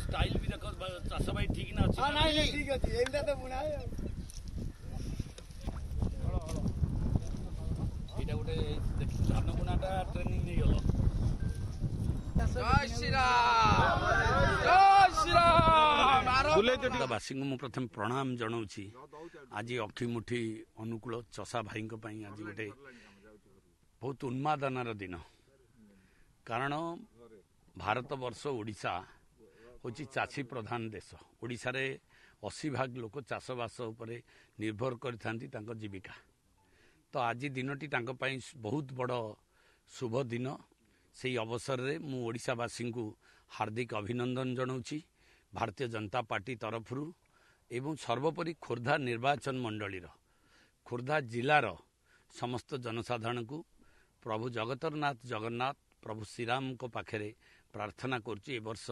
Style भी देखो चाष भाई ठीक ना अच्छी नहीं ठीक अच्छी एमदा तो बुना है एटा गोटे धान बुनाटा ट्रेनिंग नहीं गलो जय श्री राम जय श्री राम बासी को प्रथम प्रणाम जनाऊँगी आज अखिमुठी अनुकूल चषा भाई आज गोटे बहुत उन्मादनार दिन कारण भारत वर्ष ओडिशा हूँ चाषी प्रधान देश ओडिशा रे 80% लोक चाषबास उपरे निर्भर कर जीविका तो आज दिनटी बहुत बड़ शुभ दिन से अवसर रे मु ओडिशावासी को हार्दिक अभिनंदन जनाऊँगी भारतीय जनता पार्टी तरफ एवं सर्वोपरि खोर्धा निर्वाचन मंडलीर खोर्धा जिलार समस्त जनसाधारण को प्रभु जगतरनाथ जगन्नाथ प्रभु श्रीराम को पाखे प्रार्थना करुच्ची ए वर्ष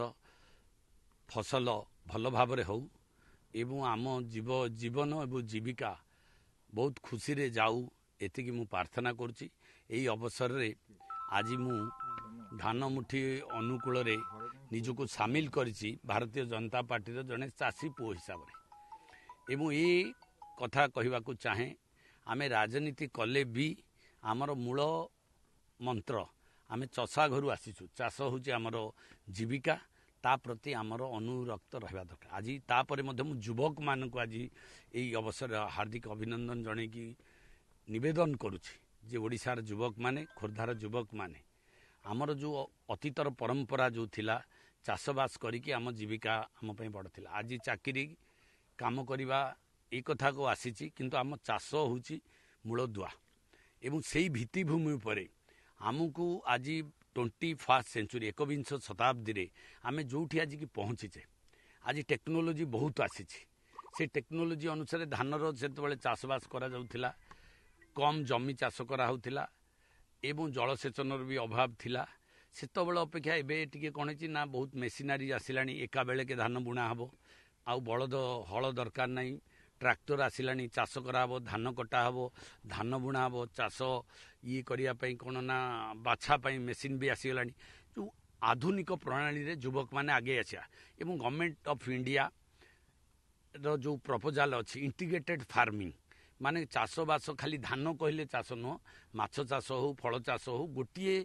फसल भल भाव हो एवं आम जीवन एवं जीविका बहुत खुशी रे जाऊ एतिकी मु प्रार्थना करुच्ची एई अवसर रे आज मु धान मुठी अनुकूल रे निजको सामिल करिछि भारतीय जनता पार्टी जड़े चाषी पुओ हिसाब रे एवं ये कथा कहवाकू चाहे आमे राजनीति कले भी आमर मूल मंत्र आमे चषा घर आसीचु चाष होची आमर जीविका ता प्रति आमर अनुरक्त रहा दरकार आज तापर मु युवक मान को आज यही अवसर हार्दिक अभिनंदन जन कि निवेदन करुछि जे ओडिशार युवक माने खोर्धार युवक माने आमर जो अतीतर परंपरा जो थिला चाषबास करिकी आम जीविका आम पई बड़ थिला आज चाकरी काम करवा ए कथा को आसीची किंतु आम चाष होची मूलदुआ एवं सेही भित्तिभूमि उपरे आमको आज 21st सेंचुरी 21 शताब्दी रे आमे जोठी आज की पहुँचीचे आज टेक्नोलोजी बहुत आसीची से टेक्नोलोजी अनुसार धानर से चाषबास करा जाउथिला कम जमी चाष करा होउथिला एवं जलसेचन भी अभाव थिला सेतबेले अपेक्षा एबे टिके कोनची ना बहुत मेसिनारी आसिलानी एका बेले के धान बुणा हबो आउ बलद हल दरकार नहीं ट्रैक्टर आसिलानी चाष कराबो धान कटा हबो धान बुणा हबो चाष ये करिया पई कोन ना बाछा पई मेसिन भी आसीगलानी जो आधुनिक प्रणाली रे युवक माने आगे आछिया एवं गवर्नमेंट ऑफ इंडिया रो जो प्रपोजल अछि इंटीग्रेटेड फार्मिंग माने चाष बास खाली धान कहले चाष न माछ चाष हो फल चाष हो गोटे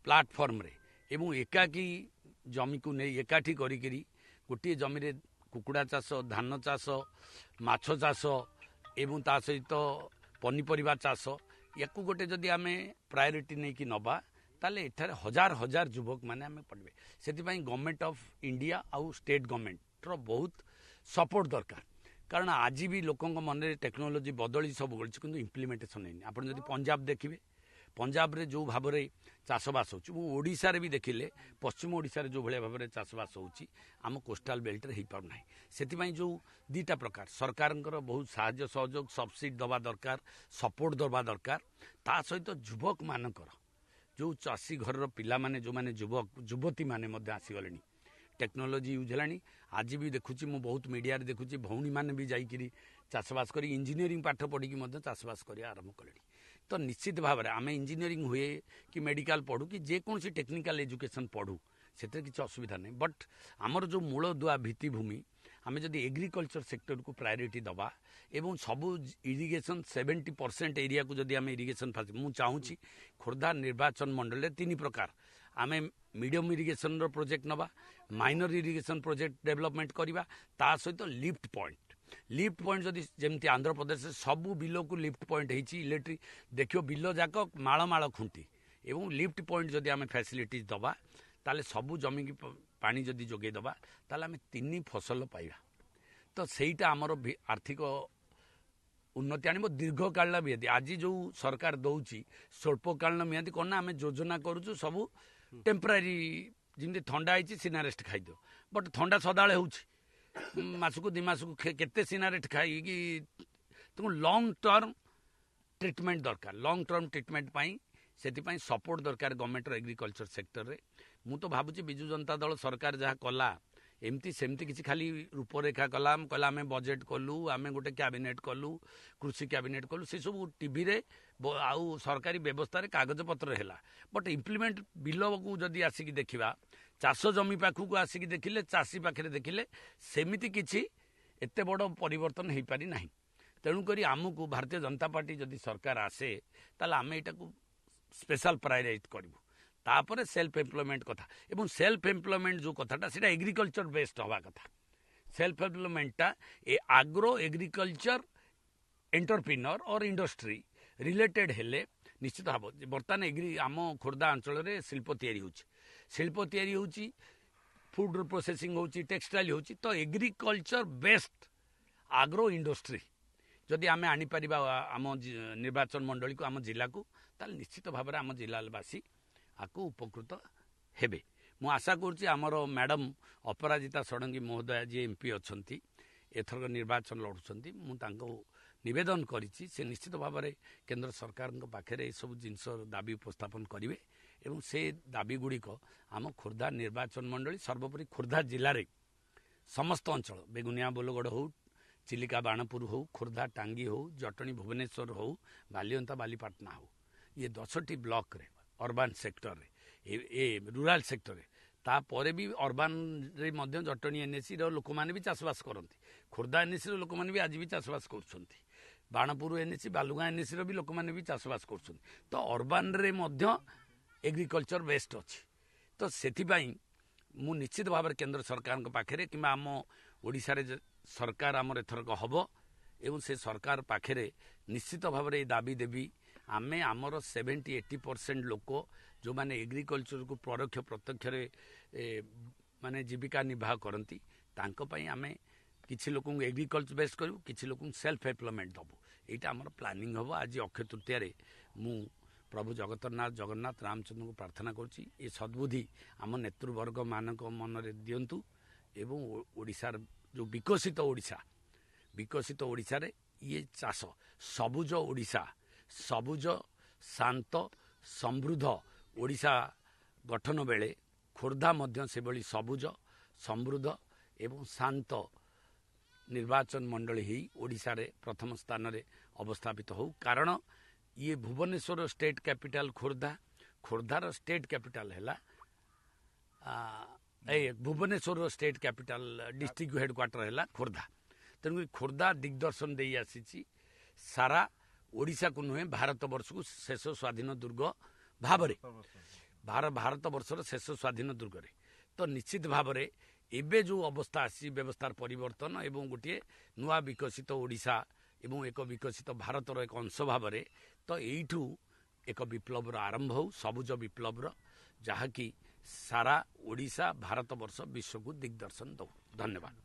प्लाटफर्म रे एवं एकाकी जमी को नहीं एकाठी करी गोटे जमी रे कुकुड़ा चाष धान चाष माछ चाष एवं ता सहित पनीपरिबा चाष याकू गोटे जदि आमे प्रायोरिटी नहीं कि नबा ताले एठारे हजार हजार युवक माने आमे पढ़बे सेति पई गवर्नमेंट ऑफ इंडिया आउ स्टेट गवर्नमेंट रो बहुत सपोर्ट दरकार कारण आज भी लोकों मन में टेक्नोलोजी बदली सब गलछि किंतु इम्प्लीमेंटेशन नहीं आपण जदि पंजाब देखिबे पंजाब रे जो भाव में चाषबास होड़ीसा भी देखिले पश्चिम ओडिशा रे जो भाया भाव में चाषबास होची आम कोस्टाल बेल्ट रे पार ना से जो दीटा प्रकार सरकार बहुत साहाय्य सहयोग सब्सिडी दवा दरकार सपोर्ट दवा दरकार ता सहित युवक मानकर जो चाषी घर पिला माने जो माने युवक युवती माने मध्य आसीगले टेक्नोलोजी यूज है आज भी देखुची मु बहुत मीडिया रे देखुची भौणी माने भी जाइकरी चाषबास करी इंजीनियरिंग पाठ पढ़ी चाषबास करिया आरंभ कले तो निश्चित भाव में आम इंजीनियरिंग हुए कि मेडिकल पढ़ू कि जेकोसी टेक्निकल एजुकेशन पढ़ू से किसी असुविधा नहीं बट आमर जो मूल दुआ भित्तिभूमि आम जब एग्रीकल्चर सेक्टर को प्रायोरिटी दबा एवं सबू इरिगेशन 70% एरिया को जब आम इरिगेशन मु चाहूँगी खोर्धा निर्वाचन मंडल 3 प्रकार आम मीडियम इरिगेशन प्रोजेक्ट नवा माइनर इरिगेशन प्रोजेक्ट डेवलपमेंट करवा ता सहित लिफ्ट पॉइंट जदि जमी आंध्र प्रदेश सबू बिल को लिफ्ट पॉइंट होती इलेक्ट्रिक देखियो बिल जाक माल माल खुंटी एवं लिफ्ट पॉइंट जदि आम फैसिलिटीज दबा ताले सबू जमी की पानी जदि जोगे दबा ताले आम 3 फसल पाइबा तो सेईटा आमर आर्थिक उन्नति आनिबो दीर्घकालीन मियादी आज जो सरकार दौची स्वल्पकालीन मियादी कौन आम योजना करूँ सबू टेम्परारी जमी थंडा होती सिनारेस्ट खाईदियो बट थंडा सदाले होची मासकू 2 मासकू केते सिनारेस्ट खाई तुम लॉन्ग टर्म ट्रिटमेंट दरकार लॉन्ग टर्म ट्रिटमेंट पाई से सपोर्ट दरकार गवर्नमेंट एग्रीकल्चर सेक्टर रे मु तो भावुची बिजु जनता दल सरकार जहाँ कला एमती सेमती किसी खाली रूपरेखा कला कहला आम बजेट कलु आम गोटे कैबिनेट कलु कृषि कैबिनेट कलु से सब टीवी रे आउ सरकारी व्यवस्था रे कागज पत्र है बट इम्प्लीमेंट बिल को जदि आसिक देखा ଚାଷ ଜମି ପାଖକୁ ଆସିକି ଦେଖିଲେ, ଚାଷୀ ପାଖରେ ଦେଖିଲେ ସେମିତି କିଛି ଏତେ ବଡ଼ ପରିବର୍ତ୍ତନ ହେଇପାରି ନାହିଁ। ତେଣୁକରି ଆମକୁ ଭାରତୀୟ ଜନତା ପାର୍ଟି ଯଦି ସରକାର ଆସେ ତାହେଲେ ଆମେ ଏଇଟାକୁ ସ୍ପେଶାଲ ପ୍ରାୟୋରାଇଜ୍ କରିବୁ। ତାପରେ ସେଲ୍ଫ ଏମ୍ପ୍ଲୟମେଣ୍ଟ କଥା, ଏବଂ ସେଲ୍ଫ ଏମ୍ପ୍ଲୟମେଣ୍ଟ ଯେଉଁ କଥାଟା ସେଇଟା ଏଗ୍ରିକଲଚର ବେସ୍ଡ ହେବା କଥା। ସେଲ୍ଫ ଏମ୍ପ୍ଲୟମେଣ୍ଟଟା ଆଗ୍ରୋ ଏଗ୍ରିକଲଚର ଏଣ୍ଟରପ୍ରିନର ଅର୍ ଇଣ୍ଡଷ୍ଟ୍ରି ରିଲେଟେଡ୍ ହେଲେ ନିଶ୍ଚିତ ହେବ। ବର୍ତ୍ତମାନ ଆମ ଖୋର୍ଦ୍ଧା ଅଞ୍ଚଳରେ ଶିଳ୍ପ ତିଆରି ହେଉଛି, ଫୁଡ୍ ପ୍ରୋସେସିଂ ହେଉଛି, ଟେକ୍ସଟାଇଲ୍ ହେଉଛି। ତ ଏଗ୍ରିକଲଚର ବେସ୍ଡ ଆଗ୍ରୋ ଇଣ୍ଡଷ୍ଟ୍ରି ଯଦି ଆମେ ଆଣିପାରିବା ଆମ ନିର୍ବାଚନ ମଣ୍ଡଳୀକୁ, ଆମ ଜିଲ୍ଲାକୁ, ତାହେଲେ ନିଶ୍ଚିତ ଭାବରେ ଆମ ଜିଲ୍ଲାବାସୀ ଆକୁ ଉପକୃତ ହେବେ। ମୁଁ ଆଶା କରୁଛି ଆମର ମ୍ୟାଡ଼ାମ୍ ଅପରାଜିତା ଷଡ଼ଙ୍ଗୀ ମହୋଦୟା ଯିଏ MP ଅଛନ୍ତି, ଏଥରକ ନିର୍ବାଚନ ଲଢ଼ୁଛନ୍ତି, ମୁଁ ତାଙ୍କୁ ନିବେଦନ କରିଛି ସେ ନିଶ୍ଚିତ ଭାବରେ କେନ୍ଦ୍ର ସରକାରଙ୍କ ପାଖରେ ଏସବୁ ଜିନିଷ ଦାବି ଉପସ୍ଥାପନ କରିବେ ଏବଂ ସେ ଦାବିଗୁଡ଼ିକ ଆମ ଖୋର୍ଦ୍ଧା ନିର୍ବାଚନ ମଣ୍ଡଳୀ, ସର୍ବୋପରି ଖୋର୍ଦ୍ଧା ଜିଲ୍ଲାରେ ସମସ୍ତ ଅଞ୍ଚଳ, ବେଗୁନିଆ ବୋଲଗଡ଼ ହେଉ, ଚିଲିକା ବାଣପୁର ହେଉ, ଖୋର୍ଦ୍ଧା ଟାଙ୍ଗୀ ହେଉ, ଜଟଣୀ ଭୁବନେଶ୍ୱର ହେଉ, ବାଲିଅନ୍ତା ବାଲିପାଟଣା ହେଉ, ଇଏ 10ଟି ବ୍ଲକରେ ଅର୍ବାନ୍ ସେକ୍ଟରରେ, ରୁରାଲ ସେକ୍ଟରରେ, ତାପରେ ବି ଅର୍ବାନରେ ମଧ୍ୟ ଜଟଣୀ NACର ଲୋକମାନେ ବି ଚାଷବାସ କରନ୍ତି, ଖୋର୍ଦ୍ଧା NACର ଲୋକମାନେ ବି ଆଜି ବି ଚାଷବାସ କରୁଛନ୍ତି, ବାଣପୁର NAC, ବାଲୁଗାଁ NACର ବି ଲୋକମାନେ ବି ଚାଷବାସ କରୁଛନ୍ତି। ତ ଅର୍ବାନରେ ମଧ୍ୟ ଏଗ୍ରିକଲଚର ବେସ୍ଡ ଅଛି। ତ ସେଥିପାଇଁ ମୁଁ ନିଶ୍ଚିତ ଭାବରେ କେନ୍ଦ୍ର ସରକାରଙ୍କ ପାଖରେ କିମ୍ବା ଆମ ଓଡ଼ିଶାରେ ସରକାର ଆମର ଏଥରକ ହେବ ଏବଂ ସେ ସରକାର ପାଖରେ ନିଶ୍ଚିତ ଭାବରେ ଏ ଦାବି ଦେବି। ଆମେ ଆମର 70-80% ଲୋକ ଯେଉଁମାନେ ଏଗ୍ରିକଲଚରକୁ ପରୋକ୍ଷ ପ୍ରତ୍ୟକ୍ଷରେ ମାନେ ଜୀବିକା ନିର୍ବାହ କରନ୍ତି, ତାଙ୍କ ପାଇଁ ଆମେ କିଛି ଲୋକଙ୍କୁ ଏଗ୍ରିକଲଚର ବେସ୍ କରିବୁ, କିଛି ଲୋକଙ୍କୁ ସେଲ୍ଫ ଏମ୍ପ୍ଲୟମେଣ୍ଟ ଦେବୁ। ଏଇଟା ଆମର ପ୍ଲାନିଂ ହେବ। ଆଜି ଅକ୍ଷୟ ତୃତୀୟାରେ ମୁଁ ପ୍ରଭୁ ଜଗନ୍ନାଥ ରାମଚନ୍ଦ୍ରଙ୍କୁ ପ୍ରାର୍ଥନା କରୁଛି ଏ ସଦ୍ବୁଦ୍ଧି ଆମ ନେତୃବର୍ଗମାନଙ୍କ ମନରେ ଦିଅନ୍ତୁ ଏବଂ ଓଡ଼ିଶାର ଯେଉଁ ବିକଶିତ ଓଡ଼ିଶାରେ ଇଏ ଚାଷ, ସବୁଜ ଓଡ଼ିଶା, ସବୁଜ ଶାନ୍ତ ସମୃଦ୍ଧ ଓଡ଼ିଶା ଗଠନ ବେଳେ ଖୋର୍ଦ୍ଧା ମଧ୍ୟ ସେଭଳି ସବୁଜ ସମୃଦ୍ଧ ଏବଂ ଶାନ୍ତ ନିର୍ବାଚନ ମଣ୍ଡଳୀ ହେଇ ଓଡ଼ିଶାରେ ପ୍ରଥମ ସ୍ଥାନରେ ଅବସ୍ଥାପିତ ହେଉ। କାରଣ ଇଏ ଭୁବନେଶ୍ୱର ଷ୍ଟେଟ୍ କ୍ୟାପିଟାଲ ଖୋର୍ଦ୍ଧା, ଖୋର୍ଦ୍ଧାର ଷ୍ଟେଟ୍ କ୍ୟାପିଟାଲ ହେଲା ଭୁବନେଶ୍ୱରର ଷ୍ଟେଟ୍ କ୍ୟାପିଟାଲ ଡିଷ୍ଟ୍ରିକ୍ଟ ହେଡ଼କ୍ୱାର୍ଟର ହେଲା ଖୋର୍ଦ୍ଧା। ତେଣୁକରି ଖୋର୍ଦ୍ଧା ଦିଗ୍ଦର୍ଶନ ଦେଇ ଆସିଛି ସାରା ଓଡ଼ିଶାକୁ ନୁହେଁ, ଭାରତ ବର୍ଷକୁ ଶେଷ ସ୍ୱାଧୀନ ଦୁର୍ଗ ଭାବରେ, ଭାରତ ବର୍ଷର ଶେଷ ସ୍ୱାଧୀନ ଦୁର୍ଗରେ। ତ ନିଶ୍ଚିତ ଭାବରେ ଏବେ ଯେଉଁ ଅବସ୍ଥା ଆସିଛି, ବ୍ୟବସ୍ଥାର ପରିବର୍ତ୍ତନ ଏବଂ ଗୋଟିଏ ନୂଆ ବିକଶିତ ଓଡ଼ିଶା ଏବଂ ଏକ ବିକଶିତ ଭାରତର ଏକ ଅଂଶ ଭାବରେ, ତ ଏଇଠୁ ଏକ ବିପ୍ଳବର ଆରମ୍ଭ ହେଉ, ସବୁଜ ବିପ୍ଳବର, ଯାହାକି ସାରା ଓଡ଼ିଶା ଭାରତବର୍ଷ ବିଶ୍ୱକୁ ଦିଗ୍ଦର୍ଶନ ଦେଉ। ଧନ୍ୟବାଦ।